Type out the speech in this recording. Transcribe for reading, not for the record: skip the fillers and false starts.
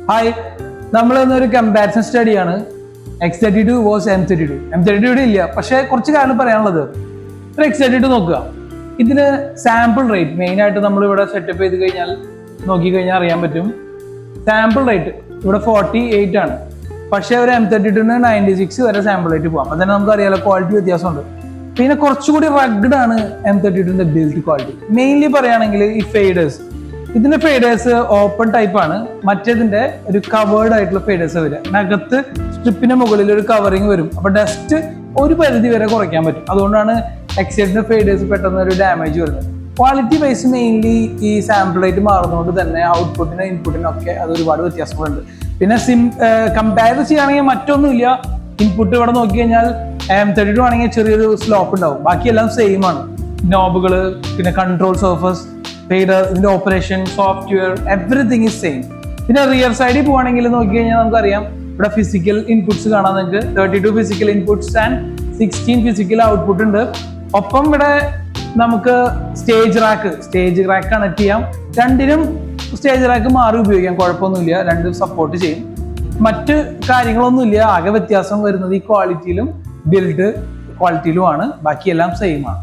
Hi, നമ്മൾ ഇന്നൊരു comparison സ്റ്റഡിയാണ്. X32 versus M32. M32 ഇവിടെ ഇല്ല, പക്ഷേ കുറച്ച് കാര്യം പറയാനുള്ളത്. ഒരു X32 നോക്കുക. ഇതിന് സാമ്പിൾ റേറ്റ് മെയിൻ ആയിട്ട് നമ്മൾ ഇവിടെ സെറ്റപ്പ് ചെയ്ത് കഴിഞ്ഞാൽ നോക്കിക്കഴിഞ്ഞാൽ അറിയാൻ പറ്റും. സാമ്പിൾ റേറ്റ് ഇവിടെ 48 ആണ്, പക്ഷേ ഒരു M32ന് 96 വരെ സാമ്പിൾ റേറ്റ് പോകാം. അപ്പം തന്നെ നമുക്ക് അറിയാലോ ക്വാളിറ്റി വ്യത്യാസമുണ്ട്. പിന്നെ കുറച്ചുകൂടി റഗ്ഡ് ആണ് M32ന്റെ ബിൽഡ് ക്വാളിറ്റി. മെയിൻലി പറയുകയാണെങ്കിൽ ഈ ഫേഡേഴ്സ്, ഇതിന്റെ ഫേഡേഴ്സ് ഓപ്പൺ ടൈപ്പ് ആണ്. മറ്റേതിന്റെ ഒരു കവേർഡ് ആയിട്ടുള്ള ഫേഡേഴ്സ് വരിക. അകത്ത് സ്ട്രിപ്പിന് മുകളിൽ ഒരു കവറിങ് വരും. അപ്പൊ ഡസ്റ്റ് ഒരു പരിധി വരെ കുറയ്ക്കാൻ പറ്റും. അതുകൊണ്ടാണ് X32ന്റെ ഫേഡേഴ്സ് പെട്ടെന്ന് ഒരു ഡാമേജ് വരുന്നത്. ക്വാളിറ്റി വൈസ് മെയിൻലി ഈ സാമ്പിൾ റേറ്റ് മാറുന്നതുകൊണ്ട് തന്നെ ഔട്ട്പുട്ടിനും ഇൻപുട്ടിനും ഒക്കെ അത് ഒരുപാട് വ്യത്യാസങ്ങളുണ്ട്. പിന്നെ കമ്പയർ ചെയ്യുകയാണെങ്കിൽ മറ്റൊന്നുമില്ല. ഇൻപുട്ട് ഇവിടെ നോക്കി കഴിഞ്ഞാൽ M32 ആണെങ്കിൽ ചെറിയൊരു സ്ലോപ്പ് ഉണ്ടാവും. ബാക്കിയെല്ലാം സെയിം ആണ്. നോബുകള്, പിന്നെ കൺട്രോൾ സർഫസ്, ഫേഡർ, ഇതിന്റെ operation, software, everything is same. പിന്നെ റിയർ സൈഡിൽ പോവാണെങ്കിൽ നോക്കി കഴിഞ്ഞാൽ നമുക്കറിയാം ഇവിടെ ഫിസിക്കൽ ഇൻപുട്സ് കാണാൻ നിങ്ങൾക്ക് 32 physical inputs and 16 physical output ഉണ്ട്. ഒപ്പം ഇവിടെ നമുക്ക് സ്റ്റേജ് റാക്ക് കണക്ട് ചെയ്യാം. രണ്ടിനും സ്റ്റേജ് റാക്ക് മാറി ഉപയോഗിക്കാം, കുഴപ്പമൊന്നുമില്ല. രണ്ടും സപ്പോർട്ട് ചെയ്യും. മറ്റ് കാര്യങ്ങളൊന്നുമില്ല. ആകെ വ്യത്യാസം വരുന്നത് ഈ ക്വാളിറ്റിയിലും ബിൽഡ് ക്വാളിറ്റിയിലുമാണ്. ബാക്കിയെല്ലാം സെയിം ആണ്.